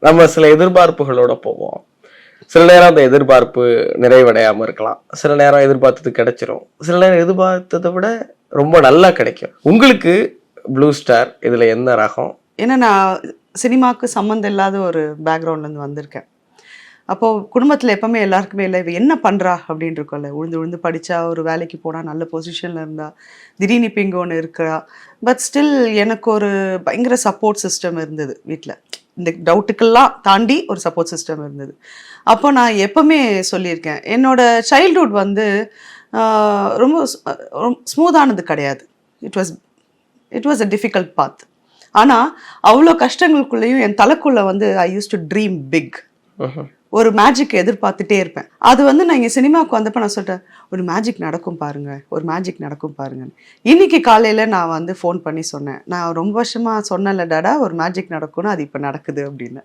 நம்ம சில எதிர்பார்ப்புகளோட போவோம். சில நேரம் அந்த எதிர்பார்ப்பு நிறைவடையாம இருக்கலாம். சில நேரம் எதிர்பார்த்தது கிடைச்சிரும். சில நேரம் எதிர்பார்த்தத விட ரொம்ப நல்லா கிடைக்கும். உங்களுக்கு ப்ளூ ஸ்டார் இதுல என்ன ரகம்? ஏன்னா நான் சினிமாவுக்கு சம்மந்தம் இல்லாத ஒரு பேக்ரவுண்ட்லேருந்து வந்திருக்கேன். அப்போது குடும்பத்தில் எப்போவுமே எல்லாருக்குமே இல்லை இவ என்ன பண்ணுறா அப்படின்னு இருக்கும்ல. உழுந்து உழுந்து படித்தா ஒரு வேலைக்கு போனால் நல்ல பொசிஷனில் இருந்தா திடீர்னு இப்போ இங்கே ஒன்று இருக்கிறா. பட் ஸ்டில் எனக்கு ஒரு பயங்கர சப்போர்ட் சிஸ்டம் இருந்தது வீட்டில். இந்த டவுட்டுக்கெல்லாம் தாண்டி ஒரு சப்போர்ட் சிஸ்டம் இருந்தது. அப்போ நான் எப்போவுமே சொல்லியிருக்கேன் என்னோட சைல்ட்ஹுட் வந்து ரொம்ப ஸ்மூத்தானது கிடையாது. இட் வாஸ் அ டிஃபிகல்ட் பாத். ஆனால் அவ்வளோ கஷ்டங்களுக்குள்ளேயும் என் தலைக்குள்ளே வந்து ஐ யூஸ் டு ட்ரீம் பிக். ஒரு மேஜிக் எதிர்பார்த்துட்டே இருப்பேன். அது வந்து நான் இங்கே சினிமாவுக்கு வந்தப்போ நான் சொல்லிட்டேன் ஒரு மேஜிக் நடக்கும் பாருங்க, ஒரு மேஜிக் நடக்கும் பாருங்க. இன்னைக்கு காலையில் நான் வந்து ஃபோன் பண்ணி சொன்னேன், நான் ரொம்ப வருஷமாக சொன்னேன்ல டாடா ஒரு மேஜிக் நடக்கும்னு, அது இப்போ நடக்குது அப்படின்னு.